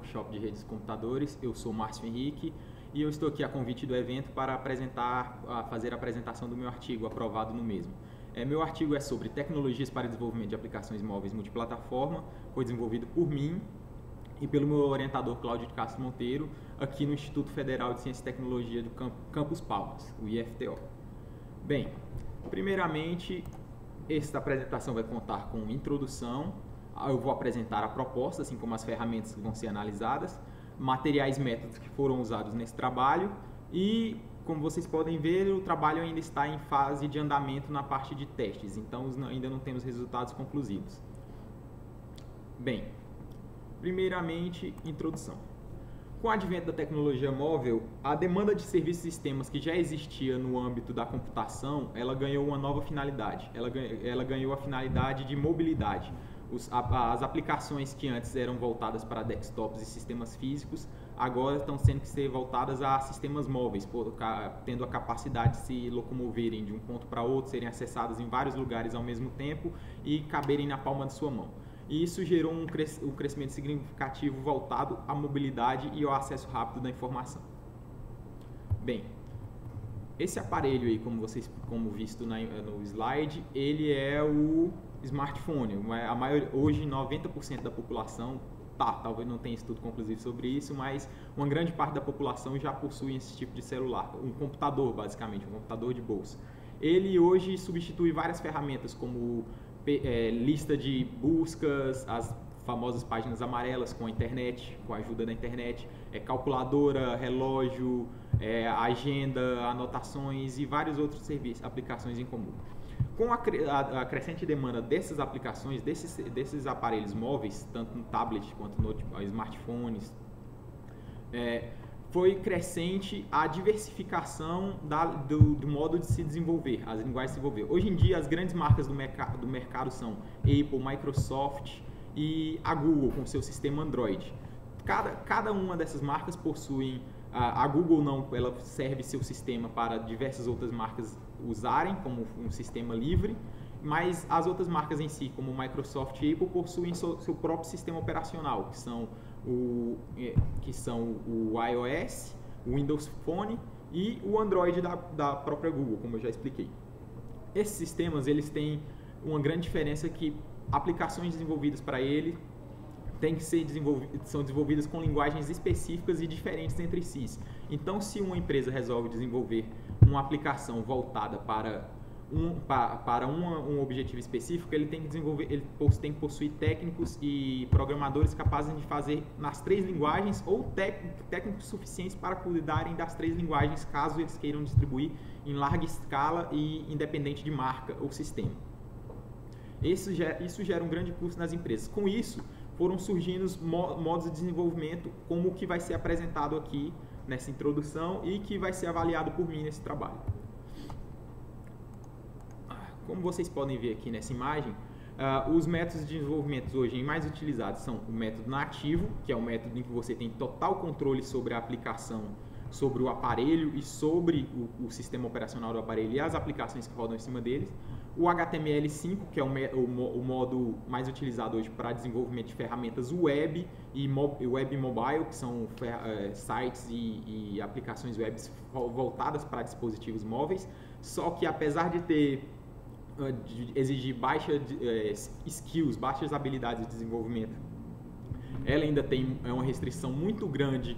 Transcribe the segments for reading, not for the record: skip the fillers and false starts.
workshop de redes de computadores. Eu sou Márcio Henrique e eu estou aqui a convite do evento para fazer a apresentação do meu artigo aprovado no mesmo. Meu artigo é sobre tecnologias para desenvolvimento de aplicações móveis multiplataforma, foi desenvolvido por mim e pelo meu orientador Cláudio de Castro Monteiro, aqui no Instituto Federal de Ciência e Tecnologia do Campus Palmas, o IFTO. Bem, primeiramente, esta apresentação vai contar com introdução, eu vou apresentar a proposta, assim como as ferramentas que vão ser analisadas, materiais e métodos que foram usados nesse trabalho e, como vocês podem ver, o trabalho ainda está em fase de andamento na parte de testes, então ainda não temos resultados conclusivos. Bem, primeiramente, introdução. Com o advento da tecnologia móvel, a demanda de serviços e sistemas que já existia no âmbito da computação, ela ganhou uma nova finalidade. Ela ganhou a finalidade de mobilidade. As aplicações que antes eram voltadas para desktops e sistemas físicos, agora estão sendo que ser voltadas a sistemas móveis, tendo a capacidade de se locomoverem de um ponto para outro, serem acessadas em vários lugares ao mesmo tempo e caberem na palma de sua mão. E isso gerou um crescimento significativo voltado à mobilidade e ao acesso rápido da informação. Bem, esse aparelho aí, como visto no slide, ele é o smartphone. Hoje 90% da população, talvez não tenha estudo conclusivo sobre isso, mas uma grande parte da população já possui esse tipo de celular, um computador basicamente, um computador de bolsa. Ele hoje substitui várias ferramentas como lista de buscas, as famosas páginas amarelas com a internet, com a ajuda da internet, calculadora, relógio, agenda, anotações e vários outros serviços, aplicações em comum. Com a crescente demanda dessas aplicações, desses aparelhos móveis, tanto no tablet quanto no smartphones, foi crescente a diversificação do modo de se desenvolver, as linguagens de se desenvolver. Hoje em dia, as grandes marcas do mercado são Apple, Microsoft e a Google com seu sistema Android. Cada uma dessas marcas possuem, a Google não, ela serve seu sistema para diversas outras marcas usarem como um sistema livre, mas as outras marcas em si, como Microsoft e Apple, possuem seu próprio sistema operacional, que são o iOS, o Windows Phone e o Android da própria Google, como eu já expliquei. Esses sistemas eles têm uma grande diferença que aplicações desenvolvidas para ele são desenvolvidas com linguagens específicas e diferentes entre si. Então, se uma empresa resolve desenvolver uma aplicação voltada para um objetivo específico, ele tem que possuir técnicos e programadores capazes de fazer nas três linguagens ou técnicos suficientes para cuidarem das três linguagens, caso eles queiram distribuir em larga escala e independente de marca ou sistema. Isso gera um grande custo nas empresas. Com isso, foram surgindo modos de desenvolvimento como o que vai ser apresentado aqui nessa introdução e que vai ser avaliado por mim nesse trabalho. Como vocês podem ver aqui nessa imagem, os métodos de desenvolvimento hoje mais utilizados são o método nativo, que é o método em que você tem total controle sobre a aplicação, sobre o aparelho e sobre o sistema operacional do aparelho e as aplicações que rodam em cima deles. O HTML5, que é o modo mais utilizado hoje para desenvolvimento de ferramentas web e web mobile, que são sites e aplicações web voltadas para dispositivos móveis. Só que apesar de exigir baixas habilidades de desenvolvimento, ela ainda tem uma restrição muito grande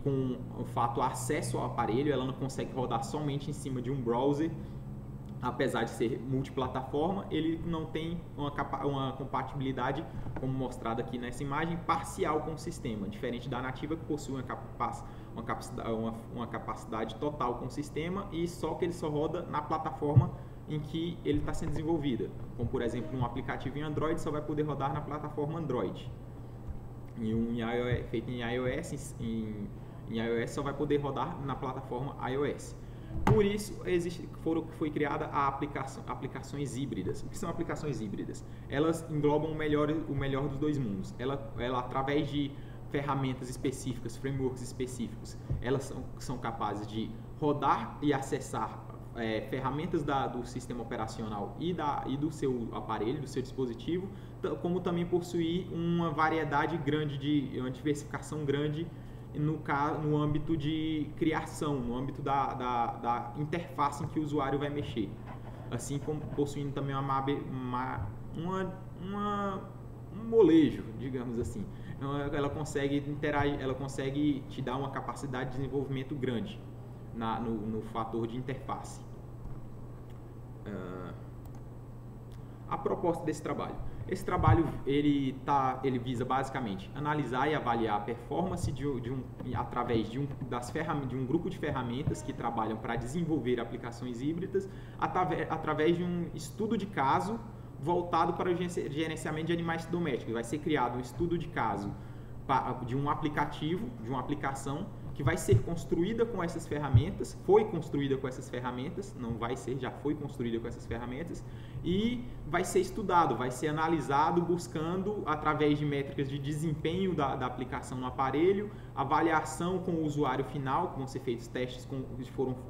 com o fato acesso ao aparelho. Ela não consegue rodar somente em cima de um browser. Apesar de ser multiplataforma, ele não tem uma compatibilidade, como mostrado aqui nessa imagem, parcial com o sistema, diferente da nativa, que possui uma capacidade total com o sistema e que ele só roda na plataforma em que ele está sendo desenvolvida. Como, por exemplo, um aplicativo em Android só vai poder rodar na plataforma Android. E feito em iOS, em iOS só vai poder rodar na plataforma iOS. Por isso, foi criada a aplicações híbridas. O que são aplicações híbridas? Elas englobam o melhor dos dois mundos. Ela, através de ferramentas específicas, frameworks específicos, elas são capazes de rodar e acessar ferramentas do sistema operacional e do seu aparelho, do seu dispositivo, como também possuir uma variedade grande, uma diversificação grande no âmbito de criação, no âmbito da interface em que o usuário vai mexer. Assim como possuindo também um molejo, digamos assim. Ela consegue interagir, ela consegue te dar uma capacidade de desenvolvimento grande no fator de interface. A proposta desse trabalho. Esse trabalho ele visa basicamente analisar e avaliar a performance através de um grupo de ferramentas que trabalham para desenvolver aplicações híbridas através de um estudo de caso voltado para o gerenciamento de animais domésticos. Vai ser criado um estudo de caso de um aplicativo, de uma aplicação que vai ser construída com essas ferramentas, foi construída com essas ferramentas, não vai ser, já foi construída com essas ferramentas, e vai ser estudado, vai ser analisado buscando, através de métricas de desempenho da aplicação no aparelho, avaliação com o usuário final, que vão ser feitos testes,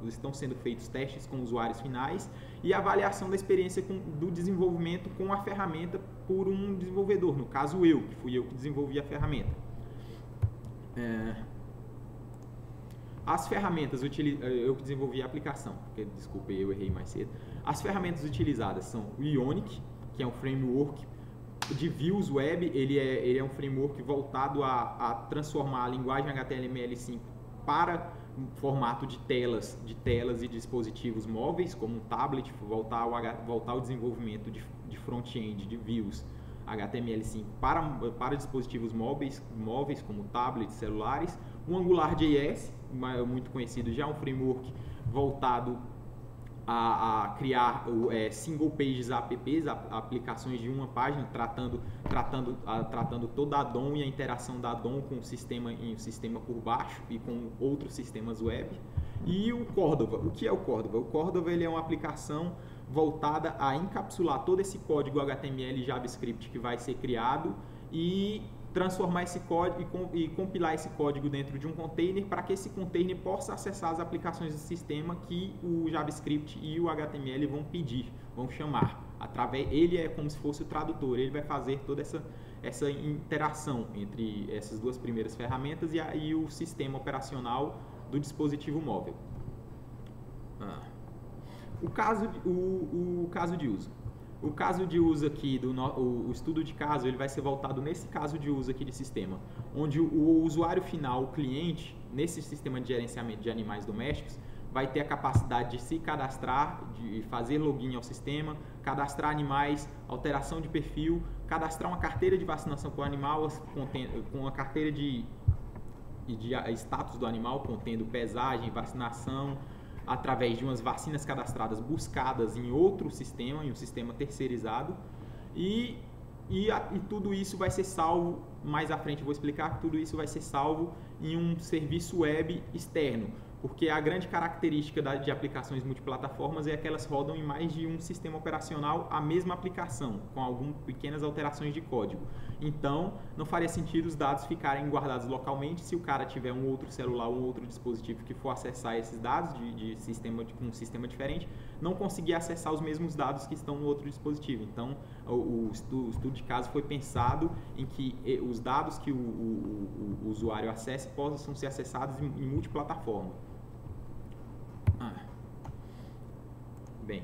estão sendo feitos testes com usuários finais, e avaliação da experiência do desenvolvimento com a ferramenta por um desenvolvedor, no caso que fui eu que desenvolvi a ferramenta. As ferramentas eu que desenvolvi a aplicação, desculpe, eu errei mais cedo. As ferramentas utilizadas são o Ionic, que é um framework de views web, ele é um framework voltado a transformar a linguagem HTML5 para formato de telas e dispositivos móveis, como um tablet, voltar ao desenvolvimento de front-end, de views HTML5 para dispositivos móveis como tablets, celulares. O AngularJS, muito conhecido já, um framework voltado a criar single pages apps, aplicações de uma página, tratando toda a DOM e a interação da DOM com o sistema por baixo e com outros sistemas web. E o Cordova. O que é o Cordova? O Cordova ele é uma aplicação voltada a encapsular todo esse código HTML e JavaScript que vai ser criado e transformar esse código e compilar esse código dentro de um container para que esse container possa acessar as aplicações do sistema que o JavaScript e o HTML vão chamar. Ele é como se fosse o tradutor, ele vai fazer toda essa interação entre essas duas primeiras ferramentas e o sistema operacional do dispositivo móvel. O caso de uso. O caso de uso aqui, o estudo de caso, ele vai ser voltado nesse caso de uso aqui de sistema, onde o usuário final, o cliente, nesse sistema de gerenciamento de animais domésticos, vai ter a capacidade de se cadastrar, de fazer login ao sistema, cadastrar animais, alteração de perfil, cadastrar uma carteira de vacinação para o animal, com a carteira de status do animal, contendo pesagem, vacinação, através de umas vacinas cadastradas buscadas em outro sistema, em um sistema terceirizado, e tudo isso vai ser salvo, mais à frente eu vou explicar que tudo isso vai ser salvo em um serviço web externo, porque a grande característica de aplicações multiplataformas é que elas rodam em mais de um sistema operacional a mesma aplicação, com algumas pequenas alterações de código. Então, não faria sentido os dados ficarem guardados localmente se o cara tiver um outro celular ou um outro dispositivo que for acessar esses dados com um sistema diferente, não conseguir acessar os mesmos dados que estão no outro dispositivo. Então, o estudo de caso foi pensado em que os dados que o usuário acesse possam ser acessados em multiplataforma. Bem,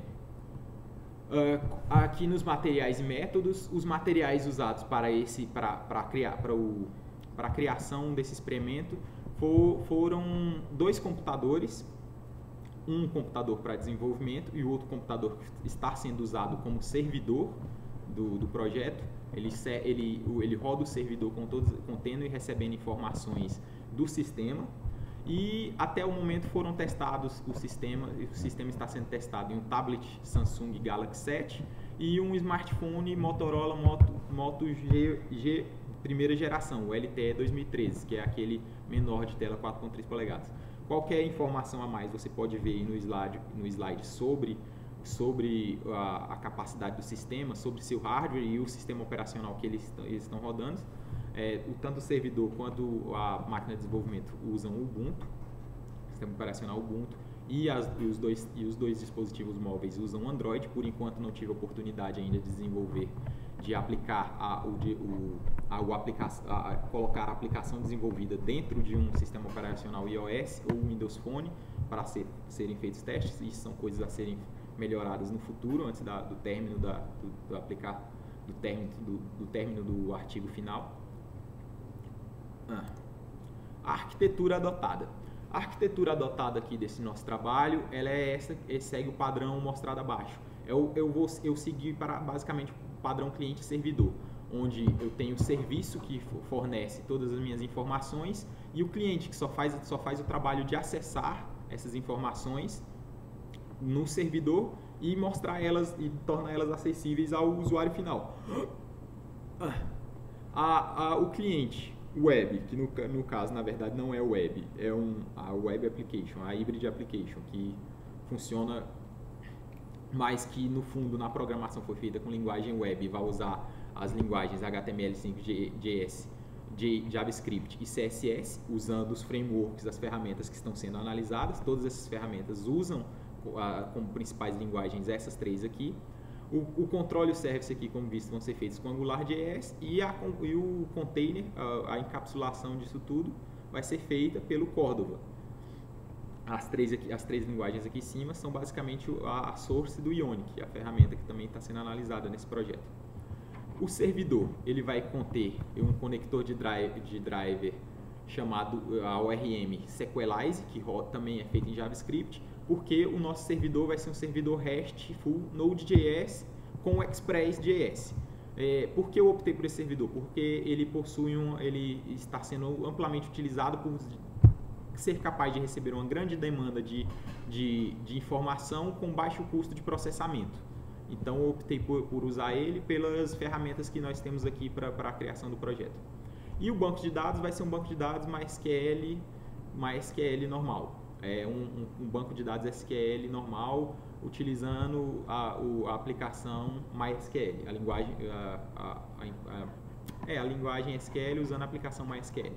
aqui nos materiais e métodos, os materiais usados para a criação desse experimento foram 2 computadores, um computador para desenvolvimento e o outro computador que está sendo usado como servidor do projeto. Ele roda o servidor contendo e recebendo informações do sistema. E até o momento foram testados o sistema está sendo testado em um tablet Samsung Galaxy 7 e um smartphone Motorola Moto G primeira geração, o LTE 2013, que é aquele menor de tela 4.3 polegadas. Qualquer informação a mais você pode ver aí no slide sobre a capacidade do sistema, sobre seu hardware e o sistema operacional que eles estão rodando. Tanto o servidor quanto a máquina de desenvolvimento usam o Ubuntu, sistema operacional Ubuntu, e os dois dispositivos móveis usam Android. Por enquanto não tive a oportunidade ainda de desenvolver, de aplicar colocar a aplicação desenvolvida dentro de um sistema operacional iOS ou Windows Phone para serem feitos testes. Isso são coisas a serem melhoradas no futuro, antes do término do término do artigo final. A arquitetura adotada. A arquitetura adotada aqui desse nosso trabalho, ela segue o padrão mostrado abaixo. Eu segui basicamente o padrão cliente-servidor, onde eu tenho o serviço que fornece todas as minhas informações e o cliente que só faz o trabalho de acessar essas informações no servidor e mostrar elas e tornar elas acessíveis ao usuário final. O cliente web, que no caso na verdade não é web, é a web application, a hybrid application, que funciona, mas que no fundo na programação foi feita com linguagem web e vai usar as linguagens HTML5, JS, JavaScript e CSS, usando os frameworks, as ferramentas que estão sendo analisadas. Todas essas ferramentas usam como principais linguagens essas três aqui. O controle e o service aqui, como visto, vão ser feitos com AngularJS e o container, a encapsulação disso tudo, vai ser feita pelo Cordova. As três linguagens aqui em cima são basicamente a source do Ionic, a ferramenta que também está sendo analisada nesse projeto. O servidor, ele vai conter um conector de driver chamado ORM Sequelize, que também é feito em JavaScript, porque o nosso servidor vai ser um servidor RESTful Node.js com Express.js. Por que eu optei por esse servidor? Porque ele está sendo amplamente utilizado por ser capaz de receber uma grande demanda de informação com baixo custo de processamento. Então eu optei por usar ele pelas ferramentas que nós temos aqui para a criação do projeto. E o banco de dados vai ser um banco de dados MySQL normal. É um banco de dados SQL normal, utilizando a aplicação MySQL, a linguagem SQL usando a aplicação MySQL.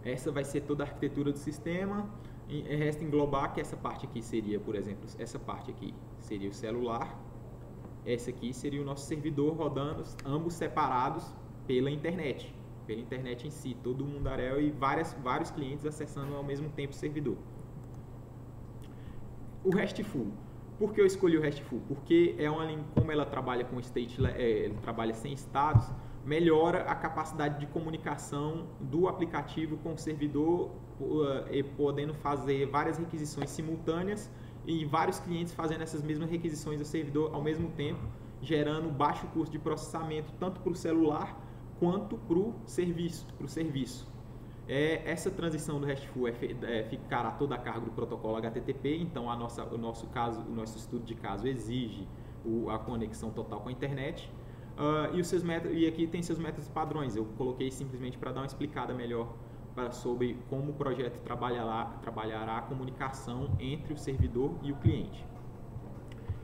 Essa vai ser toda a arquitetura do sistema. Resta englobar que essa parte aqui seria, por exemplo, essa parte aqui seria o celular, essa aqui seria o nosso servidor rodando, ambos separados pela internet em si, todo o mundaréu e vários clientes acessando ao mesmo tempo o servidor. O RESTful. Por que eu escolhi o RESTful? Porque como ela trabalha com ele trabalha sem estados, melhora a capacidade de comunicação do aplicativo com o servidor, podendo fazer várias requisições simultâneas e vários clientes fazendo essas mesmas requisições ao servidor ao mesmo tempo, gerando baixo custo de processamento tanto para o celular quanto para o serviço. Essa transição do RESTful ficará toda a carga do protocolo HTTP, então o nosso estudo de caso exige a conexão total com a internet. E aqui tem seus métodos padrões. Eu coloquei simplesmente para dar uma explicada melhor sobre como o projeto trabalhará a comunicação entre o servidor e o cliente.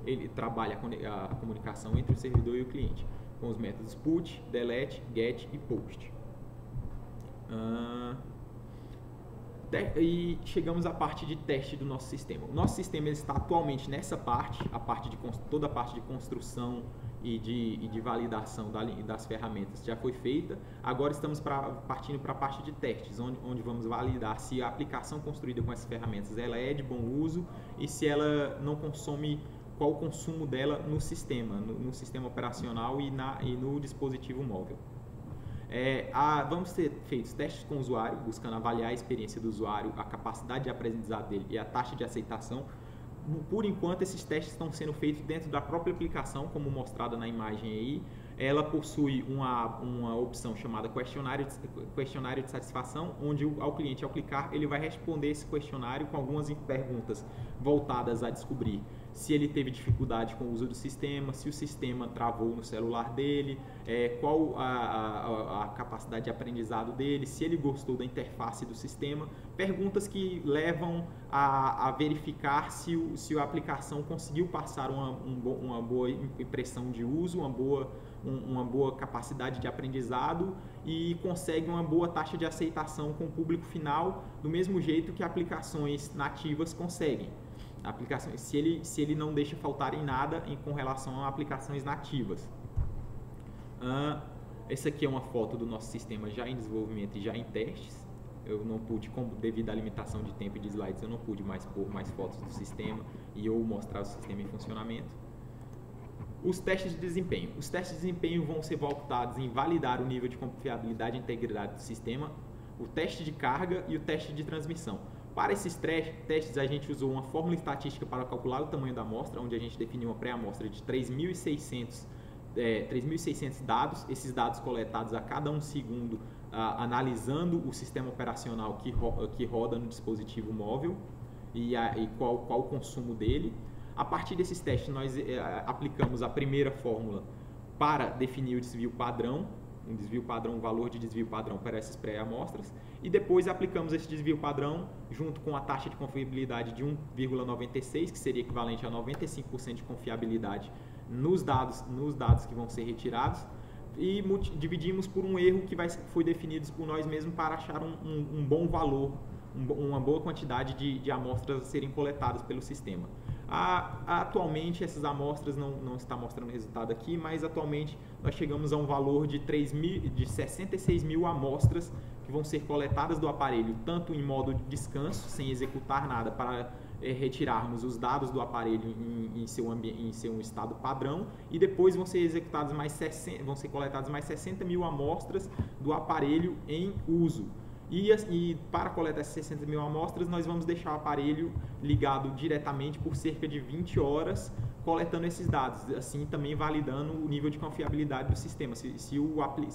Ele trabalha a comunicação entre o servidor e o cliente com os métodos put, delete, get e post. E chegamos à parte de teste do nosso sistema. O nosso sistema está atualmente nessa parte, toda a parte de construção e de validação das ferramentas já foi feita. Agora estamos partindo para a parte de testes, onde vamos validar se a aplicação construída com essas ferramentas ela é de bom uso e se ela não consome, qual o consumo dela no sistema operacional e no dispositivo móvel. Vamos ter feito testes com o usuário, buscando avaliar a experiência do usuário, a capacidade de aprendizado dele e a taxa de aceitação. Por enquanto, esses testes estão sendo feitos dentro da própria aplicação, como mostrada na imagem aí. Ela possui uma opção chamada questionário de satisfação, onde ao cliente, ao clicar, ele vai responder esse questionário com algumas perguntas voltadas a descobrir se ele teve dificuldade com o uso do sistema, se o sistema travou no celular dele, qual a capacidade de aprendizado dele, se ele gostou da interface do sistema. Perguntas que levam a verificar se a aplicação conseguiu passar uma boa impressão de uso, uma boa uma boa capacidade de aprendizado e consegue uma boa taxa de aceitação com o público final, do mesmo jeito que aplicações nativas conseguem. Aplicações, se ele não deixa faltar em nada com relação a aplicações nativas. Essa aqui é uma foto do nosso sistema já em desenvolvimento e já em testes. Eu não pude, devido à limitação de tempo e de slides, eu não pude mais pôr mais fotos do sistema e ou mostrar o sistema em funcionamento. Os testes de desempenho. Os testes de desempenho vão ser voltados em validar o nível de confiabilidade e integridade do sistema, o teste de carga e o teste de transmissão. Para esses testes, a gente usou uma fórmula estatística para calcular o tamanho da amostra, onde a gente definiu uma pré-amostra de 3.600 dados, esses dados coletados a cada 1 segundo, analisando o sistema operacional que roda no dispositivo móvel e qual o consumo dele. A partir desses testes, nós aplicamos a primeira fórmula para definir o desvio padrão, um valor de desvio padrão para essas pré-amostras, e depois aplicamos esse desvio padrão junto com a taxa de confiabilidade de 1,96, que seria equivalente a 95% de confiabilidade nos dados que vão ser retirados, e dividimos por um erro que foi definido por nós mesmos para achar um bom valor, uma boa quantidade de amostras a serem coletadas pelo sistema. Atualmente essas amostras não está mostrando resultado aqui, mas atualmente nós chegamos a um valor de 66 mil amostras que vão ser coletadas do aparelho, tanto em modo de descanso, sem executar nada, para retirarmos os dados do aparelho em seu estado padrão, e depois vão ser coletadas mais 60 mil amostras do aparelho em uso. E para coletar essas 60 mil amostras, nós vamos deixar o aparelho ligado diretamente por cerca de 20 horas, coletando esses dados, assim também validando o nível de confiabilidade do sistema, se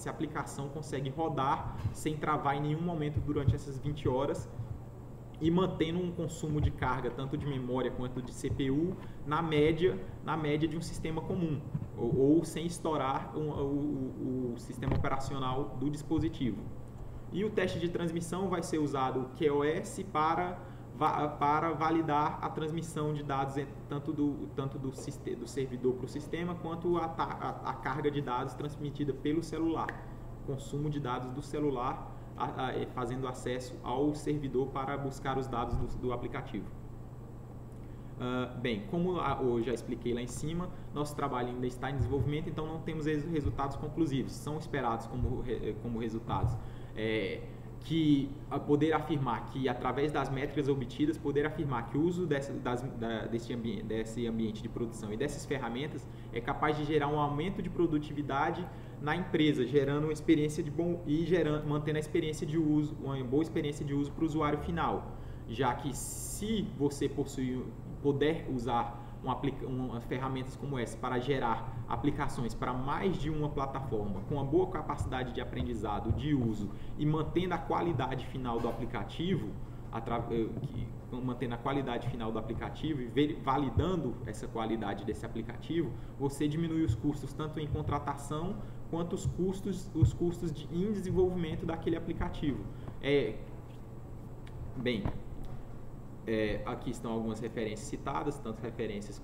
a aplicação consegue rodar sem travar em nenhum momento durante essas 20 horas, e mantendo um consumo de carga, tanto de memória quanto de CPU, na média de um sistema comum, ou sem estourar o sistema operacional do dispositivo. E o teste de transmissão vai ser usado o QoS para validar a transmissão de dados tanto do servidor para o sistema, quanto a carga de dados transmitida pelo celular, consumo de dados do celular, fazendo acesso ao servidor para buscar os dados do aplicativo. Bem, como eu já expliquei lá em cima, nosso trabalho ainda está em desenvolvimento, então não temos resultados conclusivos. São esperados como resultados que poder afirmar que, através das métricas obtidas, poder afirmar que o uso desse ambiente de produção e dessas ferramentas é capaz de gerar um aumento de produtividade na empresa, gerando uma experiência mantendo a experiência de uso, uma boa experiência de uso para o usuário final, já que se você puder usar ferramentas como essa para gerar aplicações para mais de uma plataforma com uma boa capacidade de aprendizado, de uso, e mantendo a qualidade final do aplicativo, e validando essa qualidade desse aplicativo, você diminui os custos tanto em contratação quanto os custos em desenvolvimento daquele aplicativo. Aqui estão algumas referências citadas, tanto referências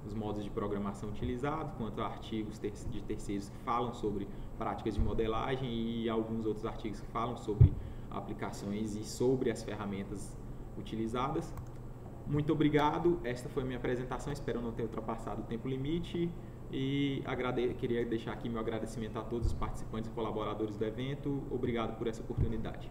os modos de programação utilizados, quanto artigos de terceiros que falam sobre práticas de modelagem e alguns outros artigos que falam sobre aplicações e sobre as ferramentas utilizadas. Muito obrigado, esta foi a minha apresentação, espero não ter ultrapassado o tempo limite, e queria deixar aqui meu agradecimento a todos os participantes e colaboradores do evento. Obrigado por essa oportunidade.